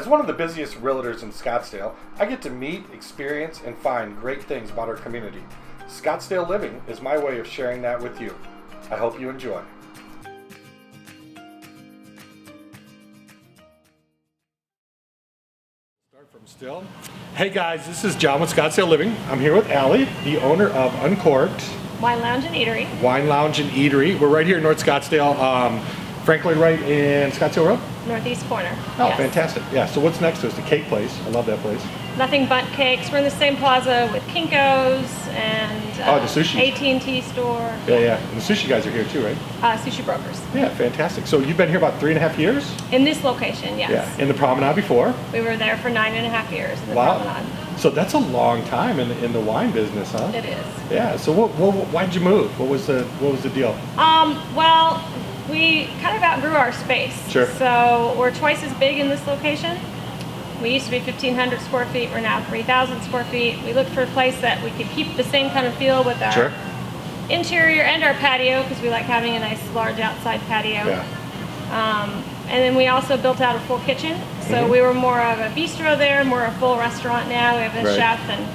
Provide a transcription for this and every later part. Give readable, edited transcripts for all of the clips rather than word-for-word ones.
As one of the busiest realtors in Scottsdale, I get to meet, experience, and find great things about our community. Scottsdale Living is my way of sharing that with you. I hope you enjoy. Start from still. Hey guys, this is John with Scottsdale Living. I'm here with Allie, the owner of Uncorked Wine Lounge and Eatery. Wine Lounge and Eatery. We're right here in North Scottsdale. Frankly, right in Scottsdale Road? Northeast corner. Oh, yes. Fantastic. Yeah, so what's next to us? The cake place. I love that place. Nothing but cakes. We're in the same plaza with Kinko's and the sushi. AT&T store. Yeah. And the sushi guys are here too, right? Sushi Brokers. Yeah, fantastic. So you've been here about 3.5 years? In this location, yes. Yeah, in the Promenade before? We were there for 9.5 years in the Wow. Promenade. So that's a long time in the wine business, huh? It is. Yeah. So why'd you move? What was the deal? Well, we kind of outgrew our space. Sure. So we're twice as big in this location. We used to be 1,500 square feet. We're now 3,000 square feet. We looked for a place that we could keep the same kind of feel with our interior and our patio, because we like having a nice large outside patio. Yeah. And then we also built out a full kitchen. So we were more of a bistro there, more a full restaurant now. We have a chef and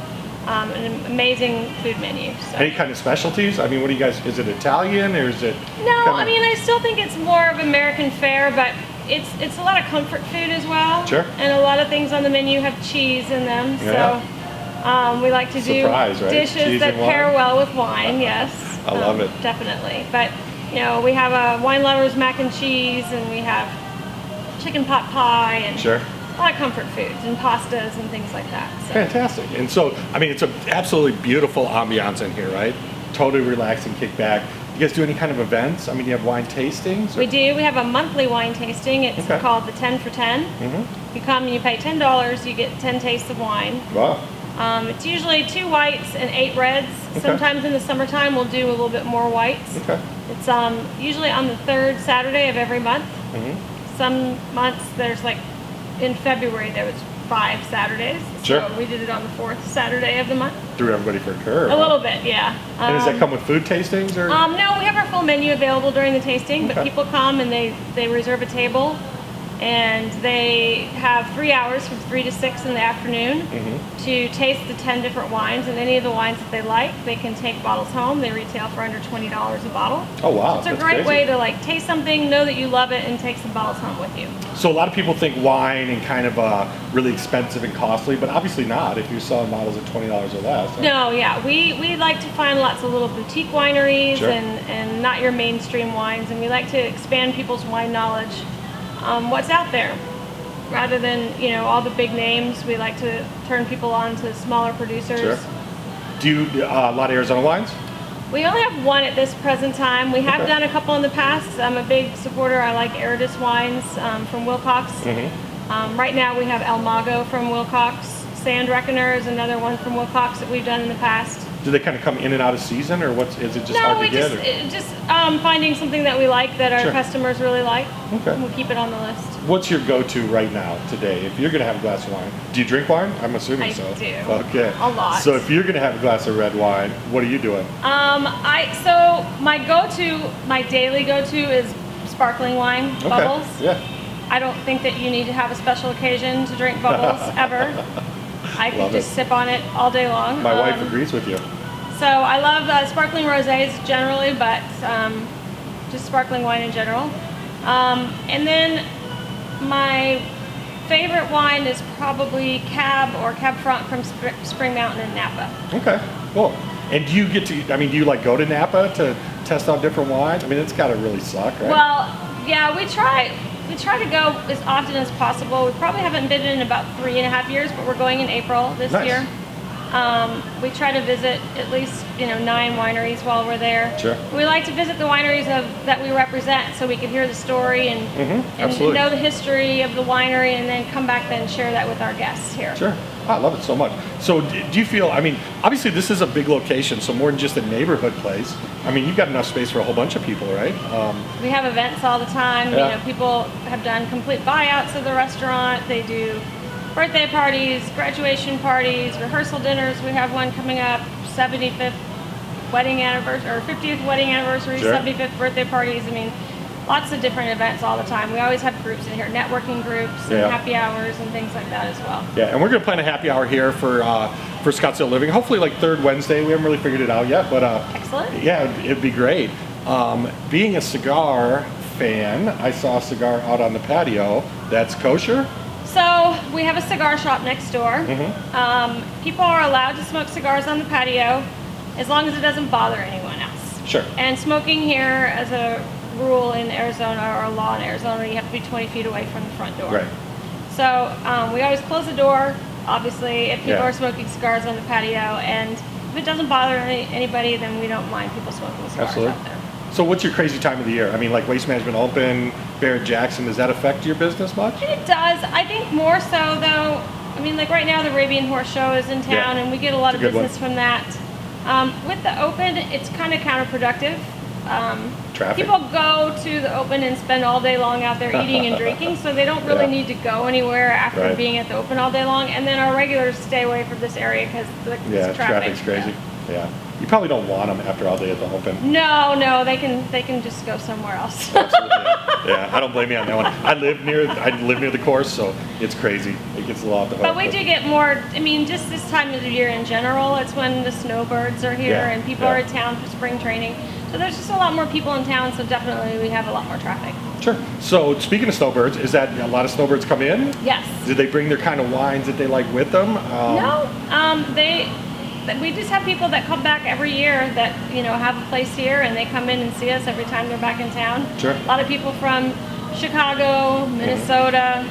an amazing food menu. So. Any kind of specialties? I mean, what do you guys, is it Italian or is it? No, I mean, I still think it's more of American fare, but it's a lot of comfort food as well. Sure. And a lot of things on the menu have cheese in them. Yeah. So we like to do dishes cheese that pair well with wine, yes. I love it. Definitely. But, you know, we have a wine lovers mac and cheese, and we have chicken pot pie, and a lot of comfort foods and pastas and things like that. So. Fantastic. And so, I mean, it's an absolutely beautiful ambiance in here, right? Totally relaxing, kick back. You guys do any kind of events? I mean, you have wine tastings? We do. We have a monthly wine tasting. It's called the 10 for 10. You come, you pay $10, you get 10 tastes of wine. Wow. It's usually 2 whites and 8 reds. Sometimes in the summertime we'll do a little bit more whites. It's usually on the 3rd Saturday of every month. Some months there's like, in February there was 5 Saturdays. So we did it on the 4th Saturday of the month. Threw everybody for a curve. A little bit, yeah. And does that come with food tastings? Or? No, we have our full menu available during the tasting, but people come and they reserve a table, and they have 3 hours from 3 to 6 in the afternoon to taste the 10 different wines, and any of the wines that they like, they can take bottles home. They retail for under $20 a bottle. Oh wow. So it's a great way to like taste something, know that you love it, and take some bottles home with you. So a lot of people think wine and kind of really expensive and costly, but obviously not if you're selling bottles at $20 or less. Huh? No, yeah, we like to find lots of little boutique wineries and not your mainstream wines, and we like to expand people's wine knowledge. What's out there, rather than all the big names. We like to turn people on to smaller producers. Do you do a lot of Arizona wines? We only have one at this present time. We have done a couple in the past. I'm a big supporter. I like Aridus wines from Wilcox. Right now we have El Mago from Wilcox. Sand Reckoner is another one from Wilcox that we've done in the past. Do they kind of come in and out of season, or is it just hard to get? No, just finding something that we like, that our customers really like. And we'll keep it on the list. What's your go-to right now, today? If you're going to have a glass of wine, do you drink wine? I'm assuming so. I do. Okay. A lot. So if you're going to have a glass of red wine, what are you doing? So my daily go-to is sparkling wine, bubbles. Yeah. I don't think that you need to have a special occasion to drink bubbles ever. I could just sip on it all day long. My wife agrees with you. So I love sparkling rosés generally, but just sparkling wine in general. And then my favorite wine is probably Cab or Cab Franc from Spring Mountain in Napa. Okay, cool. And do you do you like go to Napa to test out different wines? I mean, it's got to really suck, right? Well, yeah, we try to go as often as possible. We probably haven't been in about 3.5 years, but we're going in April this year. We try to visit at least 9 wineries while we're there. We like to visit the wineries that we represent, so we can hear the story and know the history of the winery, and then come back then and share that with our guests here. I love it so much. So do you feel, I mean, obviously this is a big location, so more than just a neighborhood place. I mean, you've got enough space for a whole bunch of people, right? We have events all the time. People have done complete buyouts of the restaurant. They do birthday parties, graduation parties, rehearsal dinners. We have one coming up, 75th wedding anniversary, or 50th wedding anniversary, 75th birthday parties. I mean, lots of different events all the time. We always have groups in here, networking groups and happy hours and things like that as well. Yeah, and we're going to plan a happy hour here for Scottsdale Living. Hopefully like third Wednesday. We haven't really figured it out yet, but excellent. Yeah, it'd be great. Being a cigar fan, I saw a cigar out on the patio that's kosher. So we have a cigar shop next door. People are allowed to smoke cigars on the patio as long as it doesn't bother anyone else. Sure. And smoking here, as a rule in Arizona or a law in Arizona, you have to be 20 feet away from the front door. Right. So we always close the door, obviously, if people are smoking cigars on the patio, and if it doesn't bother anybody, then we don't mind people smoking cigars out there. So what's your crazy time of the year? I mean, like Waste Management Open, Barrett-Jackson, does that affect your business much? It does. I think more so, though. I mean, like right now, the Arabian Horse Show is in town, and we get a lot of business from that. With the Open, it's kind of counterproductive. Traffic? People go to the Open and spend all day long out there eating and drinking, so they don't really need to go anywhere after being at the Open all day long. And then our regulars stay away from this area because the traffic's crazy. Yeah. You probably don't want them after all day at the Open. No, they can just go somewhere else. Absolutely. Yeah, I don't blame you on that one. I live near the course, so it's crazy. It gets a lot. But we do get more. I mean, just this time of the year in general, it's when the snowbirds are here and people are in town for spring training. So there's just a lot more people in town. So definitely we have a lot more traffic. Sure. So speaking of snowbirds, is that a lot of snowbirds come in? Yes. Did they bring their kind of wines that they like with them? No. We just have people that come back every year that have a place here, and they come in and see us every time they're back in town. Sure. A lot of people from Chicago, Minnesota,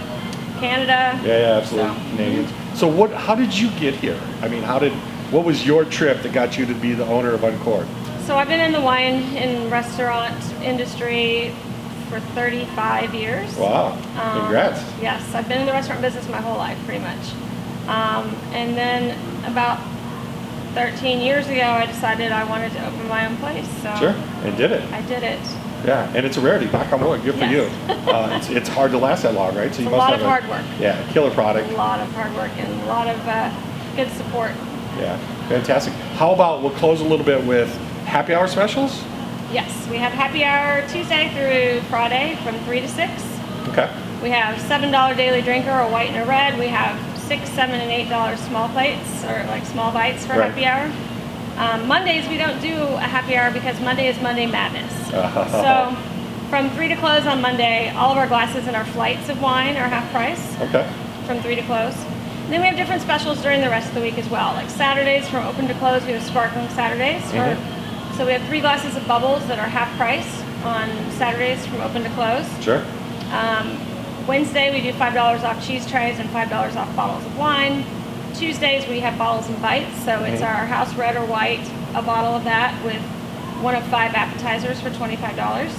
Canada. Yeah, absolutely. So. Canadians. So how did you get here? I mean, what was your trip that got you to be the owner of Uncorked? So I've been in the wine and restaurant industry for 35 years. Wow. Congrats. Yes, I've been in the restaurant business my whole life, pretty much. And then about 13 years ago, I decided I wanted to open my own place. So sure, and did it. I did it. Yeah, and it's a rarity. Knock on wood. Good for you. It's hard to last that long, right? So you must have a lot of hard work. Yeah, killer product. A lot of hard work and a lot of good support. Yeah, fantastic. How about we'll close a little bit with happy hour specials? Yes, we have happy hour Tuesday through Friday from 3 to 6. Okay. We have $7 daily drinker, a white and a red. We have $6, $7, and $8 small plates, or like small bites for happy hour. Mondays we don't do a happy hour because Monday is Monday Madness. So from 3 to close on Monday, all of our glasses and our flights of wine are half price. Okay. From 3 to close. And then we have different specials during the rest of the week as well. Like Saturdays from open to close, we have sparkling Saturdays. So we have 3 glasses of bubbles that are half price on Saturdays from open to close. Sure. Wednesday we do $5 off cheese trays and $5 off bottles of wine. Tuesdays we have bottles and bites, so it's our house red or white, a bottle of that with 1 of 5 appetizers for $25.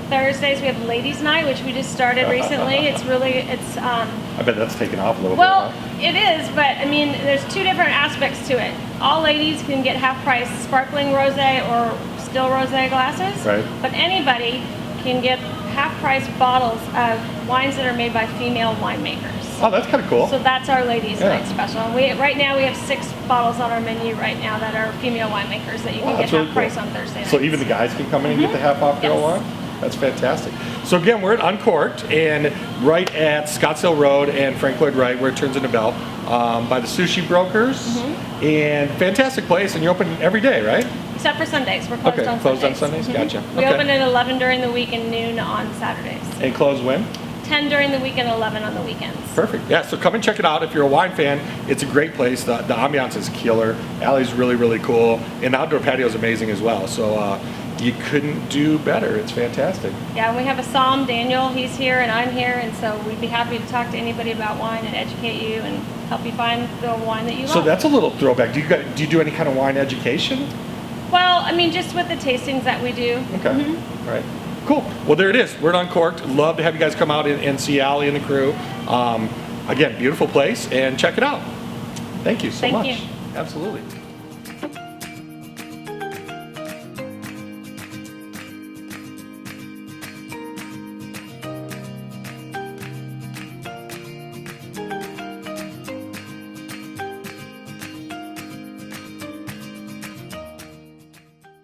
Thursdays we have ladies night, which we just started recently. I bet that's taken off a little bit. Well, it is, but I mean there's 2 different aspects to it. All ladies can get half price sparkling rosé or still rosé glasses, right. But anybody can get half price bottles of wines that are made by female winemakers. Oh, that's kind of cool. So that's our ladies night special. Right now we have 6 bottles on our menu right now that are female winemakers that you can get half price on Thursday nights. So even the guys can come in and get the half off their wine? That's fantastic. So again, we're at Uncorked, and right at Scottsdale Road and Frank Lloyd Wright, where it turns into Bell, by the Sushi Brokers. And fantastic place, and you're open every day, right? Except for Sundays. We're closed on Sundays. Closed on Sundays? Gotcha. We open at 11 during the week and noon on Saturdays. And close when? 10 during the week and 11 on the weekends. Perfect. Yeah, so come and check it out. If you're a wine fan, it's a great place. The ambiance is killer. Alley's really, really cool. And the outdoor patio is amazing as well. So you couldn't do better. It's fantastic. Yeah, and we have a Psalm, Daniel. He's here and I'm here. And so we'd be happy to talk to anybody about wine and educate you and help you find the wine that you love. So that's a little throwback. Do you do any kind of wine education? Well, I mean, just with the tastings that we do. Okay. All right. Cool. Well, there it is. We're at Uncorked. Love to have you guys come out and see Allie and the crew. Again, beautiful place, and check it out. Thank you so much. Thank you. Absolutely.